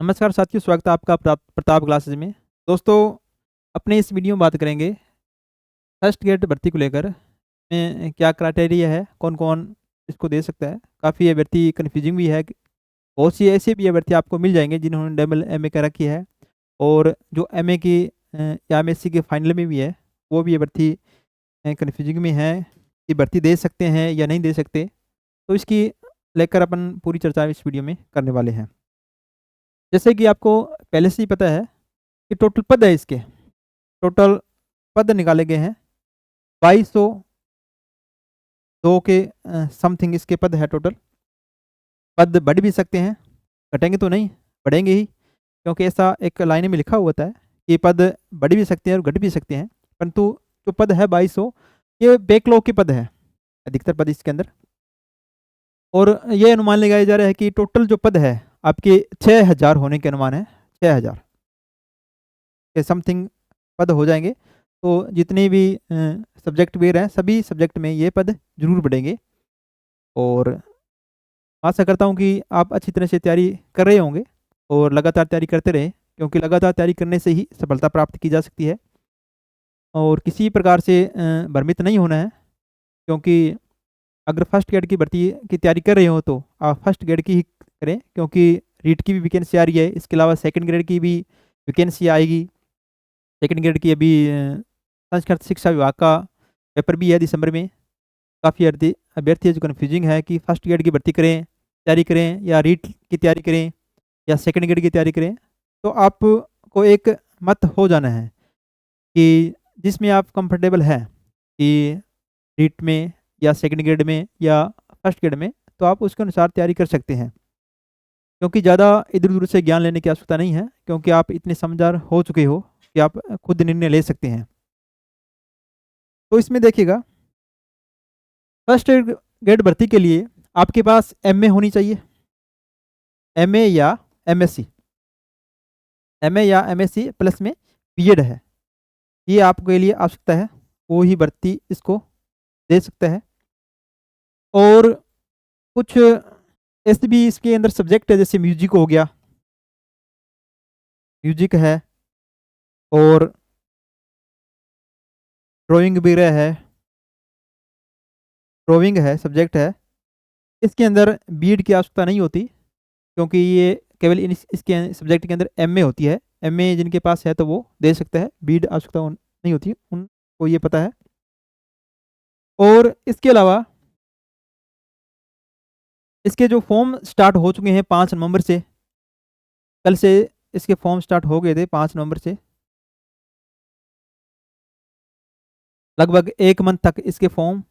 नमस्कार साथियों, स्वागत है आपका प्रताप क्लासेज में। दोस्तों, अपने इस वीडियो में बात करेंगे फर्स्ट ग्रेड भर्ती को लेकर में क्या क्राइटेरिया है, कौन कौन इसको दे सकता है। काफ़ी अभ्यर्थी कन्फ्यूजिंग भी है। बहुत सी ऐसे भी अभ्यर्थी आपको मिल जाएंगे जिन्होंने डबल एमए कर रखी है और जो एमए की या एमएससी के फाइनल में भी है, वो भी अभ्यर्थी कन्फ्यूजिंग में है कि भर्ती दे सकते हैं या नहीं दे सकते। तो इसकी लेकर अपन पूरी चर्चा इस वीडियो में करने वाले हैं। जैसे कि आपको पहले से ही पता है कि टोटल पद है, इसके टोटल पद निकाले गए हैं 2202 के समथिंग इसके पद है टोटल। पद बढ़ भी सकते हैं, घटेंगे तो नहीं, बढ़ेंगे ही, क्योंकि ऐसा एक लाइन में लिखा हुआ होता है कि पद बढ़ भी सकते हैं और घट भी सकते हैं। परंतु जो पद है 2200, ये बैकलॉग के पद है, अधिकतर पद इसके अंदर। और ये अनुमान लगाया जा रहा है कि टोटल जो पद है आपके 6000 होने के अनुमान है। 6000 के समथिंग पद हो जाएंगे। तो जितने भी सब्जेक्ट वेयर हैं, सभी सब्जेक्ट में ये पद जरूर बढ़ेंगे। और आशा करता हूँ कि आप अच्छी तरह से तैयारी कर रहे होंगे और लगातार तैयारी करते रहें, क्योंकि लगातार तैयारी करने से ही सफलता प्राप्त की जा सकती है। और किसी प्रकार से भ्रमित नहीं होना है, क्योंकि अगर फर्स्ट ग्रेड की भर्ती की तैयारी कर रहे हो तो आप फर्स्ट ग्रेड की ही करें, क्योंकि रीट की भी वैकेंसी आ रही है। इसके अलावा सेकंड ग्रेड की भी वैकेंसी आएगी। सेकंड ग्रेड की अभी संस्कृत शिक्षा विभाग का पेपर भी है दिसंबर में। काफ़ी अभ्यर्थी जो कन्फ्यूजिंग है कि फर्स्ट ग्रेड की भर्ती करें, तैयारी करें, या रीट की तैयारी करें, या सेकंड ग्रेड की तैयारी करें। तो आपको एक मत हो जाना है कि जिसमें आप कंफर्टेबल हैं कि रीट में या सेकंड ग्रेड में या फर्स्ट ग्रेड में, तो आप उसके अनुसार तैयारी कर सकते हैं। क्योंकि ज़्यादा इधर उधर से ज्ञान लेने की आवश्यकता नहीं है, क्योंकि आप इतने समझदार हो चुके हो कि आप खुद निर्णय ले सकते हैं। तो इसमें देखिएगा, फर्स्ट ग्रेड भर्ती के लिए आपके पास एमए होनी चाहिए, एमए या एमएससी। एमए या एमएससी प्लस में बीएड है, ये आपके लिए आवश्यकता है। वो ही भर्ती इसको दे सकता है। और कुछ ऐसे भी इसके अंदर सब्जेक्ट है, जैसे म्यूजिक हो गया, म्यूजिक है, और ड्राइंग वगैरह है, ड्राइंग है, सब्जेक्ट है। इसके अंदर बीएड की आवश्यकता नहीं होती, क्योंकि ये केवल इसके सब्जेक्ट के अंदर एमए होती है। एमए जिनके पास है तो वो दे सकता है, बीएड आवश्यकता नहीं होती, उनको ये पता है। और इसके अलावा इसके जो फॉर्म स्टार्ट हो चुके हैं 5 नवंबर से, कल से इसके फॉर्म स्टार्ट हो गए थे 5 नवंबर से। लगभग 1 मंथ तक इसके फॉर्म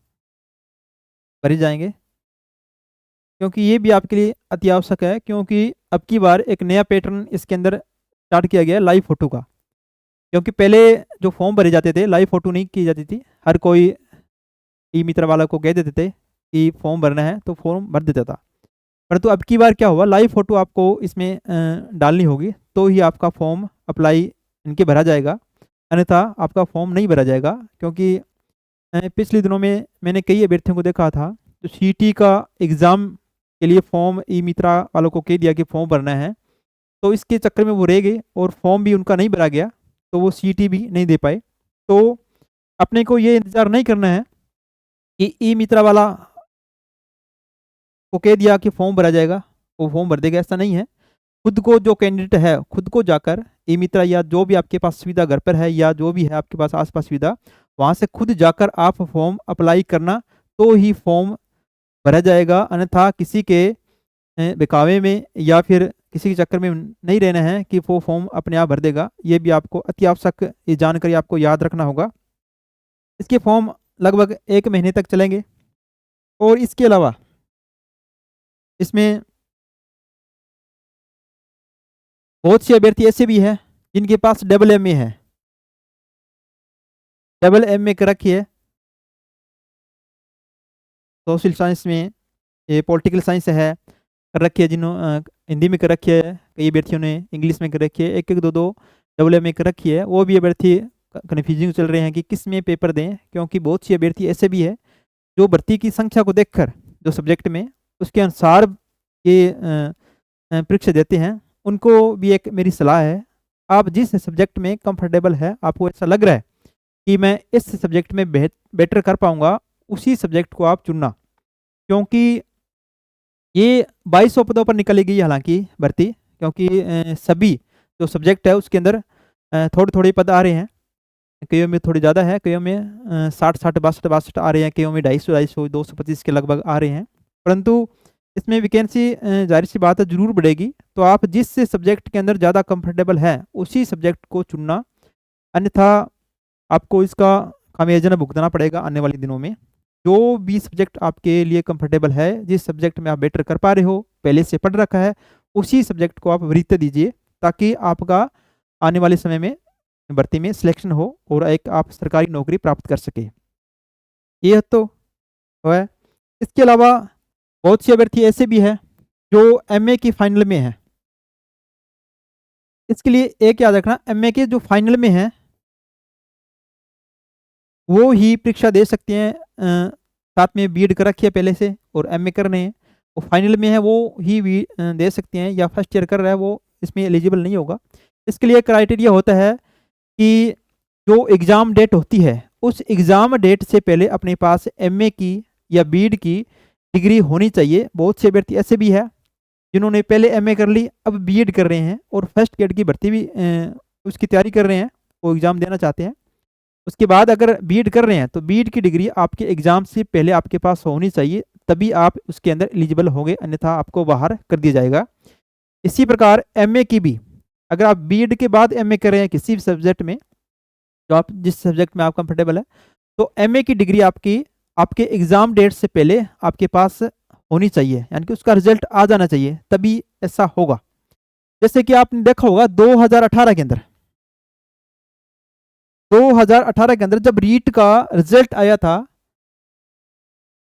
भरे जाएंगे, क्योंकि ये भी आपके लिए अति आवश्यक है। क्योंकि अब की बार एक नया पैटर्न इसके अंदर स्टार्ट किया गया है, लाइव फोटो का। क्योंकि पहले जो फॉर्म भरे जाते थे, लाइव फोटो नहीं की जाती थी। हर कोई ई मित्र वाला को कह देते थे कि फॉर्म भरना है, तो फॉर्म भर देता था। परंतु अब की बार क्या हुआ, लाइव फोटो आपको इसमें डालनी होगी, तो ही आपका फॉर्म अप्लाई इनके भरा जाएगा, अन्यथा आपका फॉर्म नहीं भरा जाएगा। क्योंकि पिछले दिनों में मैंने कई अभ्यर्थियों को देखा था, तो सीटी का एग्ज़ाम के लिए फॉर्म ई मित्रा वालों को कह दिया कि फॉर्म भरना है, तो इसके चक्कर में वो रह गए और फॉर्म भी उनका नहीं भरा गया, तो वो सीटी भी नहीं दे पाए। तो अपने को ये इंतज़ार नहीं करना है कि ई मित्रा वाला को कह दिया कि फॉर्म भरा जाएगा, वो फॉर्म भर देगा, ऐसा नहीं है। खुद को जो कैंडिडेट है, खुद को जाकर ई मित्रा या जो भी आपके पास सुविधा घर पर है, या जो भी है आपके पास आसपास सुविधा, वहाँ से खुद जाकर आप फॉर्म अप्लाई करना, तो ही फॉर्म भरा जाएगा। अन्यथा किसी के बहकावे में या फिर किसी के चक्कर में नहीं रहना है कि वो फॉर्म अपने आप भर देगा। ये भी आपको अति आवश्यक ये जानकारी आपको याद रखना होगा। इसके फॉर्म लगभग 1 महीने तक चलेंगे। और इसके अलावा इसमें बहुत से अभ्यर्थी ऐसे भी हैं जिनके पास डबल एमए है, डबल एमए कर रखी है सोशल साइंस में, ये पॉलिटिकल साइंस है कर रखी है, जिन्होंने हिंदी में कर रखी है, कई अभ्यर्थियों ने इंग्लिश में कर रखी है, एक एक दो दो डबल एमए कर रखी है। वो भी अभ्यर्थी कन्फ्यूजिंग चल रहे हैं कि किस में पेपर दें, क्योंकि बहुत सी अभ्यर्थी ऐसे भी है जो भर्ती की संख्या को देखकर, जो सब्जेक्ट में उसके अनुसार ये परीक्षा देते हैं, उनको भी एक मेरी सलाह है, आप जिस सब्जेक्ट में कंफर्टेबल है, आपको ऐसा लग रहा है कि मैं इस सब्जेक्ट में बेटर कर पाऊंगा, उसी सब्जेक्ट को आप चुनना। क्योंकि ये 2200 पदों पर निकलेगी हालांकि भर्ती, क्योंकि सभी जो सब्जेक्ट है उसके अंदर थोड़े थोड़े पद आ रहे हैं। कईयों में थोड़ी ज़्यादा है, कईयों में 60 62 आ रहे हैं, कईयों में 250 225 के लगभग आ रहे हैं। परंतु इसमें वैकेंसी जाहिर सी बात है जरूर बढ़ेगी। तो आप जिस सब्जेक्ट के अंदर ज़्यादा कंफर्टेबल है उसी सब्जेक्ट को चुनना, अन्यथा आपको इसका खामियाजा भुगतना पड़ेगा आने वाले दिनों में। जो भी सब्जेक्ट आपके लिए कंफर्टेबल है, जिस सब्जेक्ट में आप बेटर कर पा रहे हो, पहले से पढ़ रखा है, उसी सब्जेक्ट को आप वरीयता दीजिए, ताकि आपका आने वाले समय में भर्ती में सिलेक्शन हो और एक आप सरकारी नौकरी प्राप्त कर सके। ये तो है। इसके अलावा बहुत से अभ्यर्थी ऐसे भी हैं जो एमए की फाइनल में है। इसके लिए एक याद रखना, एमए के जो फाइनल में है वो ही परीक्षा दे सकते हैं। साथ में बीएड कर रखी है पहले से और एमए कर रहे हैं, वो फाइनल में है, वो ही भी दे सकते हैं। या फर्स्ट ईयर कर रहा है वो इसमें एलिजिबल नहीं होगा। इसके लिए क्राइटेरिया होता है कि जो एग्ज़ाम डेट होती है, उस एग्ज़ाम डेट से पहले अपने पास एमए की या बीएड की डिग्री होनी चाहिए। बहुत से अभ्यर्थी ऐसे भी है जिन्होंने पहले एमए कर ली, अब बीएड कर रहे हैं और फर्स्ट ग्रेड की भर्ती भी उसकी तैयारी कर रहे हैं, वो एग्ज़ाम देना चाहते हैं। उसके बाद अगर बीएड कर रहे हैं तो बीएड की डिग्री आपके एग्ज़ाम से पहले आपके पास होनी चाहिए, तभी आप उसके अंदर एलिजिबल होंगे, अन्यथा आपको बाहर कर दिया जाएगा। इसी प्रकार एमए की भी, अगर आप बीएड के बाद एमए कर रहे हैं किसी भी सब्जेक्ट में, जो आप जिस सब्जेक्ट में आप कंफर्टेबल है, तो एमए की डिग्री आपकी आपके एग्ज़ाम डेट से पहले आपके पास होनी चाहिए, यानी कि उसका रिजल्ट आ जाना चाहिए, तभी ऐसा होगा। जैसे कि आपने देखा होगा 2018 के अंदर 2018 के अंदर जब रीट का रिजल्ट आया था,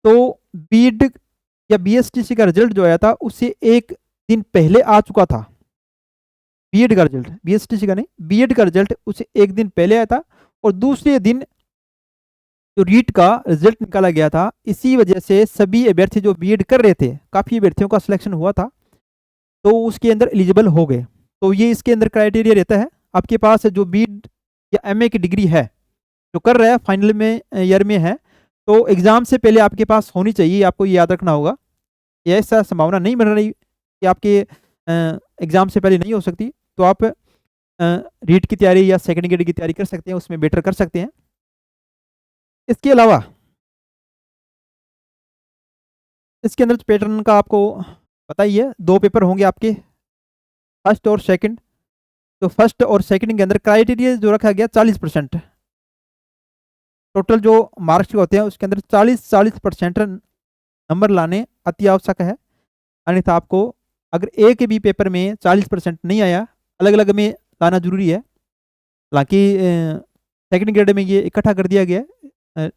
तो बीएड या बीएसटीसी का रिजल्ट जो आया था उससे एक दिन पहले आ चुका था। बीएड का रिजल्ट, बीएसटीसी का नहीं, बीएड का रिजल्ट उससे एक दिन पहले आया था और दूसरे दिन जो रीट का रिजल्ट निकाला गया था। इसी वजह से सभी अभ्यर्थी जो बीएड कर रहे थे, काफ़ी अभ्यर्थियों का सिलेक्शन हुआ था, तो उसके अंदर एलिजिबल हो गए। तो ये इसके अंदर क्राइटेरिया रहता है, आपके पास जो बीएड या एमए की डिग्री है, जो कर रहा है फाइनल में ईयर में है, तो एग्ज़ाम से पहले आपके पास होनी चाहिए। आपको ये याद रखना होगा। ये ऐसा संभावना नहीं बन रही कि आपके एग्ज़ाम से पहले नहीं हो सकती, तो आप रीट की तैयारी या सेकंड ग्रेड की तैयारी कर सकते हैं, उसमें बेटर कर सकते हैं। इसके अलावा इसके अंदर पैटर्न का आपको पता ही है, 2 पेपर होंगे आपके, फर्स्ट और सेकंड। तो फर्स्ट और सेकंड के अंदर क्राइटेरिया जो रखा गया 40%, टोटल जो मार्क्स होते हैं उसके अंदर 40% नंबर लाने अति आवश्यक है। अन्यथा आपको अगर एक भी पेपर में 40% नहीं आया, अलग अलग में लाना जरूरी है। हालांकि सेकंड ग्रेड में ये इकट्ठा कर दिया गया है,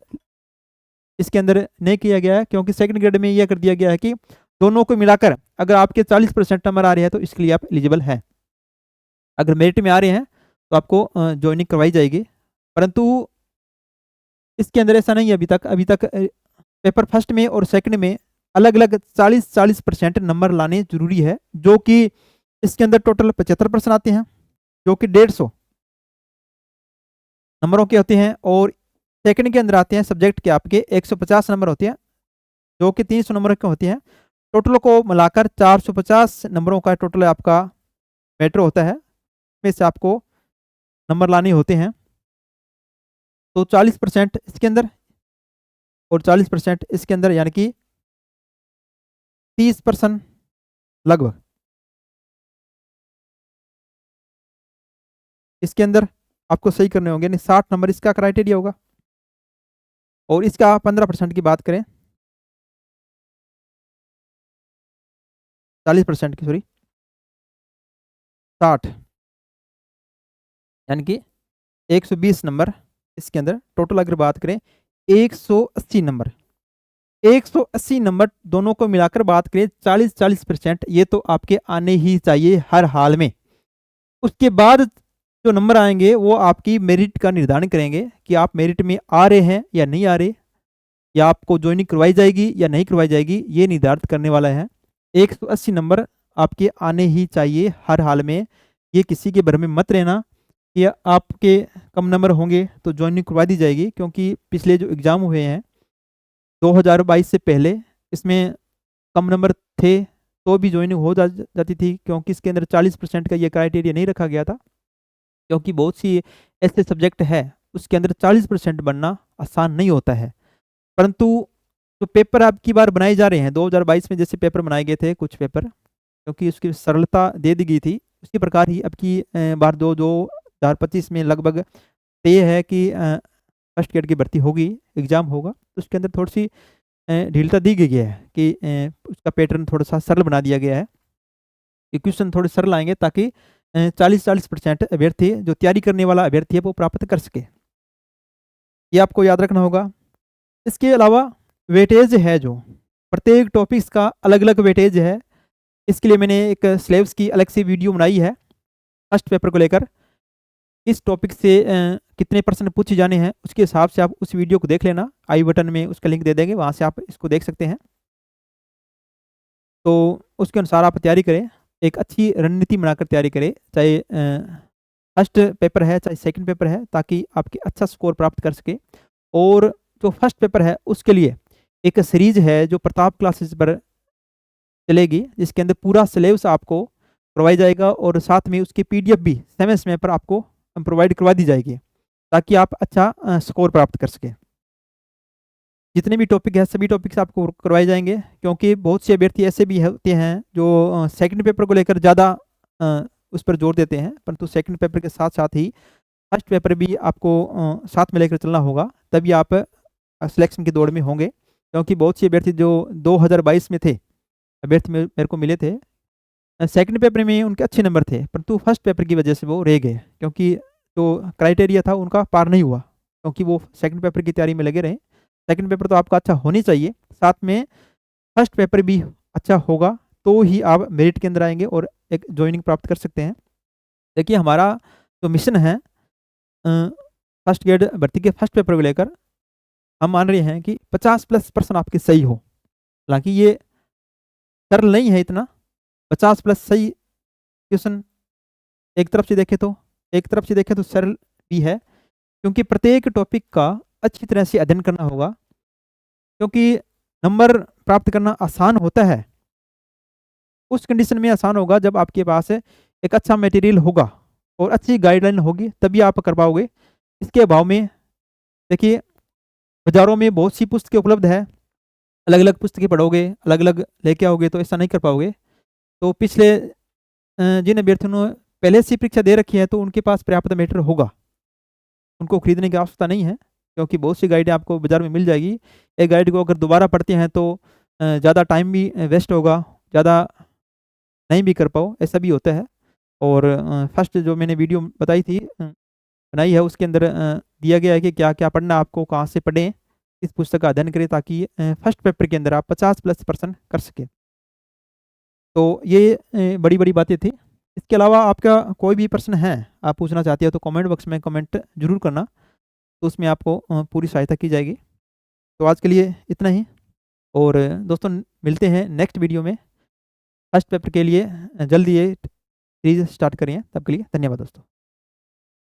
इसके अंदर नहीं किया गया है, क्योंकि सेकंड ग्रेड में यह कर दिया गया है कि दोनों को मिलाकर अगर आपके 40% नंबर आ रहे हैं तो इसके लिए आप एलिजिबल हैं। अगर मेरिट में आ रहे हैं तो आपको ज्वाइनिंग करवाई जाएगी। परंतु इसके अंदर ऐसा नहीं है अभी तक पेपर फर्स्ट में और सेकंड में अलग अलग 40% नंबर लाने जरूरी है, जो कि इसके अंदर टोटल 75% आते हैं, जो कि 150 नंबरों के होते हैं। और सेकंड के अंदर आते हैं सब्जेक्ट के आपके 150 नंबर होते हैं, जो कि 300 नंबर के होते हैं। टोटल को मिलाकर 450 नंबरों का टोटल आपका मैटर होता है, में से आपको नंबर लाने होते हैं। तो 40% इसके अंदर और 40% इसके अंदर, यानी कि 30% लगभग इसके अंदर आपको सही करने होंगे, यानी 60 नंबर इसका क्राइटेरिया होगा। और इसका 15% की बात करें, 40% की, सॉरी 60, यानी कि 120 नंबर इसके अंदर टोटल अगर बात करें 180 नंबर, 180 नंबर दोनों को मिलाकर बात करें 40% ये तो आपके आने ही चाहिए हर हाल में। उसके बाद जो नंबर आएंगे वो आपकी मेरिट का निर्धारण करेंगे कि आप मेरिट में आ रहे हैं या नहीं आ रहे, या आपको ज्वाइनिंग करवाई जाएगी या नहीं करवाई जाएगी, ये निर्धारित करने वाला है। 180 नंबर आपके आने ही चाहिए हर हाल में। ये किसी के भ्रम में मत रहना कि आपके कम नंबर होंगे तो ज्वाइनिंग करवा दी जाएगी, क्योंकि पिछले जो एग्ज़ाम हुए हैं 2022 से पहले, इसमें कम नंबर थे तो भी ज्वाइनिंग हो जाती थी, क्योंकि इसके अंदर 40% का ये क्राइटेरिया नहीं रखा गया था। क्योंकि बहुत सी ऐसे सब्जेक्ट है उसके अंदर 40% बनना आसान नहीं होता है। परंतु जो पेपर अब की बार बनाए जा रहे हैं 2022 में जैसे पेपर बनाए गए थे कुछ पेपर, क्योंकि उसकी सरलता दे दी गई थी, उसी प्रकार ही अब की बार 2025 में लगभग तय है कि फर्स्ट ग्रेड की भर्ती होगी, एग्ज़ाम होगा, तो उसके अंदर थोड़ी सी ढीलता दी गई है कि उसका पैटर्न थोड़ा सा सरल बना दिया गया है कि क्वेश्चन थोड़े सरल आएंगे ताकि 40% अभ्यर्थी जो तैयारी करने वाला अभ्यर्थी है वो प्राप्त कर सके। ये आपको याद रखना होगा। इसके अलावा वेटेज है, जो प्रत्येक टॉपिक्स का अलग अलग वेटेज है। इसके लिए मैंने एक सिलेबस की अलग से वीडियो बनाई है फर्स्ट पेपर को लेकर। इस टॉपिक से कितने % पूछे जाने हैं उसके हिसाब से आप उस वीडियो को देख लेना, आई बटन में उसका लिंक दे देंगे, वहाँ से आप इसको देख सकते हैं। तो उसके अनुसार आप तैयारी करें, एक अच्छी रणनीति बनाकर तैयारी करें, चाहे फर्स्ट पेपर है चाहे सेकंड पेपर है, ताकि आपके अच्छा स्कोर प्राप्त कर सके। और जो फर्स्ट पेपर है उसके लिए एक सीरीज है जो प्रताप क्लासेस पर चलेगी, जिसके अंदर पूरा सिलेबस आपको करवाया जाएगा और साथ में उसकी PDF भी समय समय पर आपको प्रोवाइड करवा दी जाएगी, ताकि आप अच्छा स्कोर प्राप्त कर सकें। जितने भी टॉपिक है सभी टॉपिक्स आपको करवाए जाएंगे, क्योंकि बहुत से अभ्यर्थी ऐसे भी होते हैं जो सेकंड पेपर को लेकर ज़्यादा उस पर जोर देते हैं, परंतु सेकंड पेपर के साथ साथ ही फर्स्ट पेपर भी आपको साथ में लेकर चलना होगा, तभी आप सिलेक्शन की दौड़ में होंगे। क्योंकि बहुत से अभ्यर्थी जो 2022 में थे अभ्यर्थी मेरे को मिले थे, सेकंड पेपर में उनके अच्छे नंबर थे, परंतु फर्स्ट पेपर की वजह से वो रह गए, क्योंकि जो क्राइटेरिया था उनका पार नहीं हुआ, क्योंकि वो सेकंड पेपर की तैयारी में लगे रहे। सेकंड पेपर तो आपका अच्छा होनी चाहिए, साथ में फर्स्ट पेपर भी अच्छा होगा, तो ही आप मेरिट के अंदर आएंगे और एक ज्वाइनिंग प्राप्त कर सकते हैं। देखिए हमारा जो मिशन है फर्स्ट ग्रेड भर्ती के फर्स्ट पेपर को लेकर, हम मान रहे हैं कि 50+ आपके सही हो। हालांकि ये सरल नहीं है इतना, 50+ सही क्वेश्चन एक तरफ से देखें तो सरल भी है, क्योंकि प्रत्येक टॉपिक का अच्छी तरह से अध्ययन करना होगा। क्योंकि नंबर प्राप्त करना आसान होता है उस कंडीशन में आसान होगा जब आपके पास एक अच्छा मटेरियल होगा और अच्छी गाइडलाइन होगी, तभी आप कर पाओगे। इसके अभाव में देखिए बाज़ारों में बहुत सी पुस्तकें उपलब्ध है, अलग अलग पुस्तकें पढ़ोगे, अलग अलग लेके आओगे तो ऐसा नहीं कर पाओगे। तो पिछले जिन अभ्यर्थियों ने पहले से परीक्षा दे रखी है तो उनके पास पर्याप्त मटेरियल होगा, उनको खरीदने की आवश्यकता नहीं है, क्योंकि बहुत सी गाइडें आपको बाज़ार में मिल जाएगी। एक गाइड को अगर दोबारा पढ़ते हैं तो ज़्यादा टाइम भी वेस्ट होगा, ज़्यादा नहीं भी कर पाओ, ऐसा भी होता है। और फर्स्ट जो मैंने वीडियो बनाई है उसके अंदर दिया गया है कि क्या क्या पढ़ना आपको, कहाँ से पढ़ें, इस पुस्तक का अध्ययन करें, ताकि फर्स्ट पेपर के अंदर आप 50+ % कर सकें। तो ये बड़ी बड़ी बातें थी। इसके अलावा आपका कोई भी प्रश्न है आप पूछना चाहते हो तो कमेंट बॉक्स में कमेंट जरूर करना, तो उसमें आपको पूरी सहायता की जाएगी। तो आज के लिए इतना ही, और दोस्तों मिलते हैं नेक्स्ट वीडियो में। फर्स्ट पेपर के लिए जल्दी ये सीरीज स्टार्ट करें, तब के लिए धन्यवाद दोस्तों।